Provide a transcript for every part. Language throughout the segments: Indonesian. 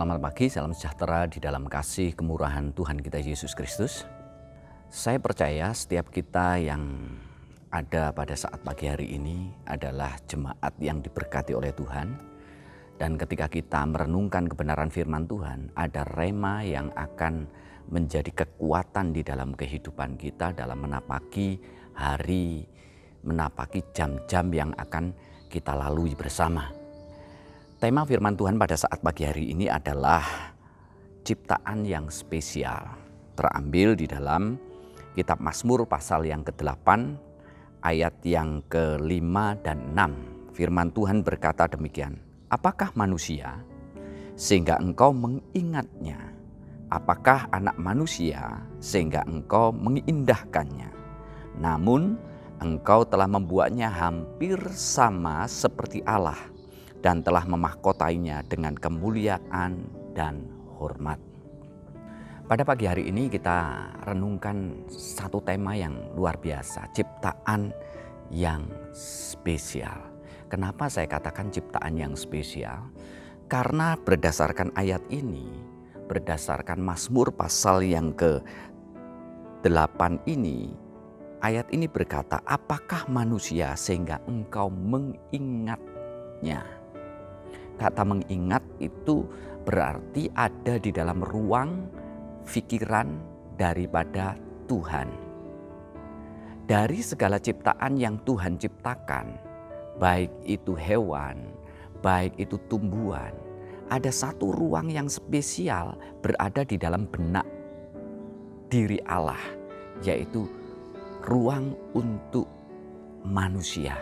Selamat pagi, salam sejahtera di dalam kasih kemurahan Tuhan kita Yesus Kristus. Saya percaya setiap kita yang ada pada saat pagi hari ini adalah jemaat yang diberkati oleh Tuhan. Dan ketika kita merenungkan kebenaran firman Tuhan, ada rema yang akan menjadi kekuatan di dalam kehidupan kita dalam menapaki hari, menapaki jam-jam yang akan kita lalui bersama. Tema firman Tuhan pada saat pagi hari ini adalah ciptaan yang spesial. Terambil di dalam kitab Mazmur pasal yang ke-8 ayat yang ke-5 dan 6. Firman Tuhan berkata demikian, "Apakah manusia sehingga engkau mengingatnya? Apakah anak manusia sehingga engkau mengindahkannya? Namun engkau telah membuatnya hampir sama seperti Allah dan telah memahkotainya dengan kemuliaan dan hormat." Pada pagi hari ini kita renungkan satu tema yang luar biasa, ciptaan yang spesial. Kenapa saya katakan ciptaan yang spesial? Karena berdasarkan ayat ini, berdasarkan Mazmur pasal yang ke-8 ini, ayat ini berkata, "Apakah manusia sehingga engkau mengingatnya?" Kata mengingat itu berarti ada di dalam ruang pikiran daripada Tuhan. Dari segala ciptaan yang Tuhan ciptakan, baik itu hewan, baik itu tumbuhan, ada satu ruang yang spesial berada di dalam benak diri Allah, yaitu ruang untuk manusia.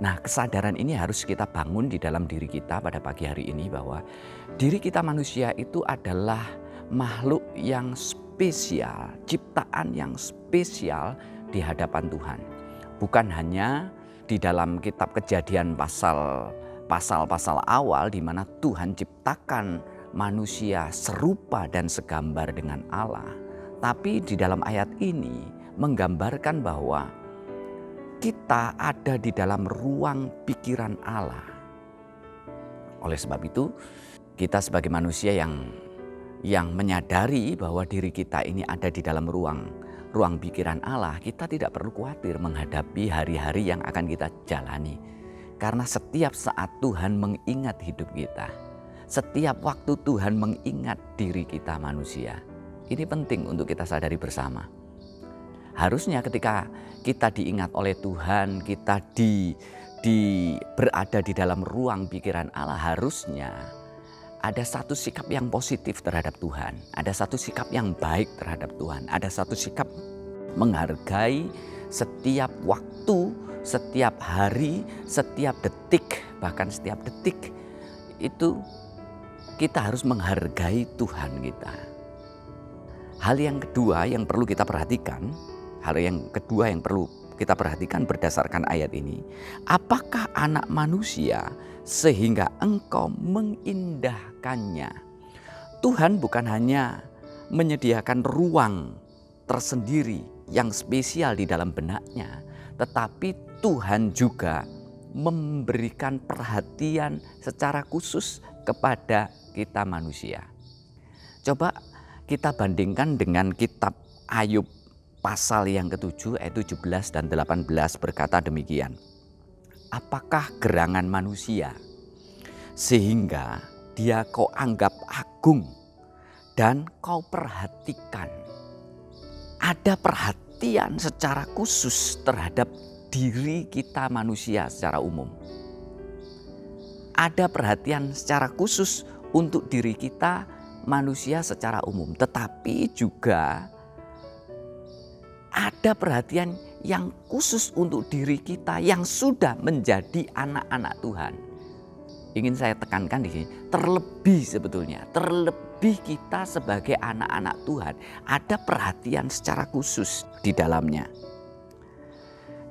Nah, kesadaran ini harus kita bangun di dalam diri kita pada pagi hari ini bahwa diri kita manusia itu adalah makhluk yang spesial, ciptaan yang spesial di hadapan Tuhan. Bukan hanya di dalam kitab Kejadian pasal-pasal awal di mana Tuhan ciptakan manusia serupa dan segambar dengan Allah, tapi di dalam ayat ini menggambarkan bahwa kita ada di dalam ruang pikiran Allah. Oleh sebab itu, kita sebagai manusia yang menyadari bahwa diri kita ini ada di dalam ruang pikiran Allah, kita tidak perlu khawatir menghadapi hari-hari yang akan kita jalani. Karena setiap saat Tuhan mengingat hidup kita, setiap waktu Tuhan mengingat diri kita manusia. Ini penting untuk kita sadari bersama. Harusnya ketika kita diingat oleh Tuhan, kita berada di dalam ruang pikiran Allah, harusnya ada satu sikap yang positif terhadap Tuhan. Ada satu sikap yang baik terhadap Tuhan. Ada satu sikap menghargai setiap waktu, setiap hari, setiap detik, bahkan setiap detik. Itu kita harus menghargai Tuhan kita. Hal yang kedua yang perlu kita perhatikan, berdasarkan ayat ini, apakah anak manusia sehingga engkau mengindahkannya? Tuhan bukan hanya menyediakan ruang tersendiri yang spesial di dalam benaknya, tetapi Tuhan juga memberikan perhatian secara khusus kepada kita manusia. Coba kita bandingkan dengan kitab Ayub pasal yang ke-7 ayat 17 dan 18 berkata demikian. Apakah gerangan manusia sehingga dia kau anggap agung dan kau perhatikan? Ada perhatian secara khusus terhadap diri kita manusia secara umum. Ada perhatian secara khusus untuk diri kita manusia secara umum. Tetapi juga ada perhatian yang khusus untuk diri kita yang sudah menjadi anak-anak Tuhan. Ingin saya tekankan di sini, terlebih kita sebagai anak-anak Tuhan, ada perhatian secara khusus di dalamnya.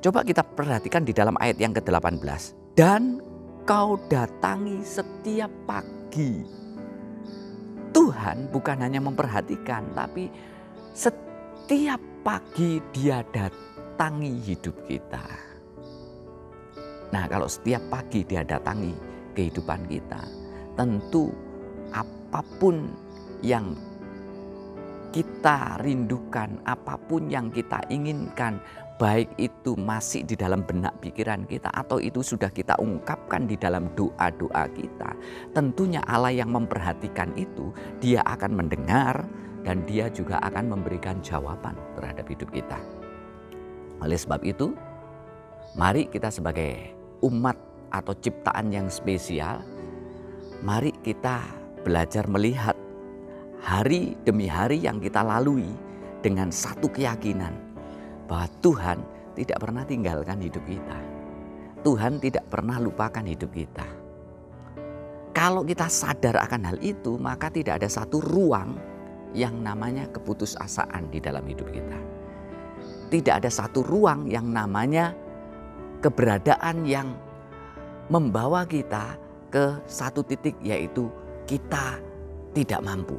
Coba kita perhatikan di dalam ayat yang ke-18. Dan kau datangi setiap pagi. Tuhan bukan hanya memperhatikan, tapi setiap pagi dia datangi hidup kita. Nah, kalau setiap pagi dia datangi kehidupan kita, tentu apapun yang kita rindukan, apapun yang kita inginkan, baik itu masih di dalam benak pikiran kita atau itu sudah kita ungkapkan di dalam doa-doa kita, tentunya Allah yang memperhatikan itu, Dia akan mendengar dan Dia juga akan memberikan jawaban terhadap hidup kita. Oleh sebab itu, mari kita sebagai umat atau ciptaan yang spesial, mari kita belajar melihat hari demi hari yang kita lalui dengan satu keyakinan bahwa Tuhan tidak pernah tinggalkan hidup kita. Tuhan tidak pernah lupakan hidup kita. Kalau kita sadar akan hal itu, maka tidak ada satu ruang yang namanya keputusasaan di dalam hidup kita. Tidak ada satu ruang yang namanya keberadaan yang membawa kita ke satu titik, yaitu kita tidak mampu.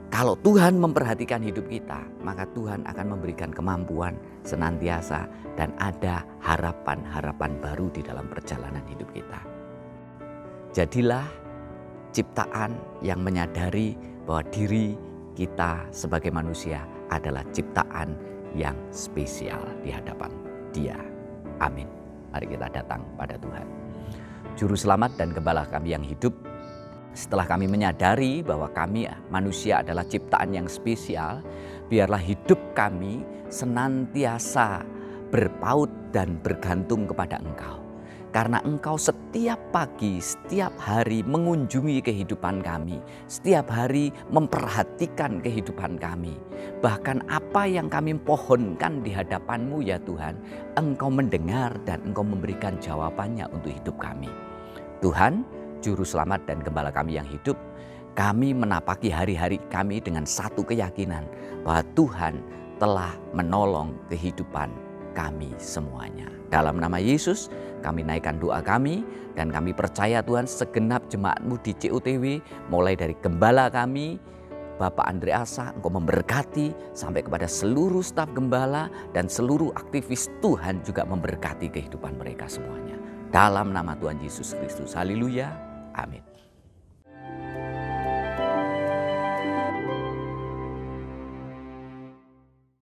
Kalau Tuhan memperhatikan hidup kita, maka Tuhan akan memberikan kemampuan senantiasa dan ada harapan-harapan baru di dalam perjalanan hidup kita. Jadilah ciptaan yang menyadari bahwa diri kita sebagai manusia adalah ciptaan yang spesial di hadapan Dia. Amin. Mari kita datang pada Tuhan. Juru selamat dan gembala kami yang hidup, setelah kami menyadari bahwa kami manusia adalah ciptaan yang spesial, biarlah hidup kami senantiasa berpaut dan bergantung kepada Engkau. Karena Engkau setiap pagi, setiap hari mengunjungi kehidupan kami. Setiap hari memperhatikan kehidupan kami. Bahkan apa yang kami pohonkan di hadapan-Mu ya Tuhan, Engkau mendengar dan Engkau memberikan jawabannya untuk hidup kami. Tuhan, Juru selamat dan gembala kami yang hidup, kami menapaki hari-hari kami dengan satu keyakinan bahwa Tuhan telah menolong kehidupan kami semuanya. Dalam nama Yesus kami naikkan doa kami dan kami percaya Tuhan segenap jemaat-Mu di COTW, mulai dari gembala kami Bapak Andreasa, Engkau memberkati sampai kepada seluruh staf gembala dan seluruh aktivis, Tuhan juga memberkati kehidupan mereka semuanya. Dalam nama Tuhan Yesus Kristus, haleluya, amin.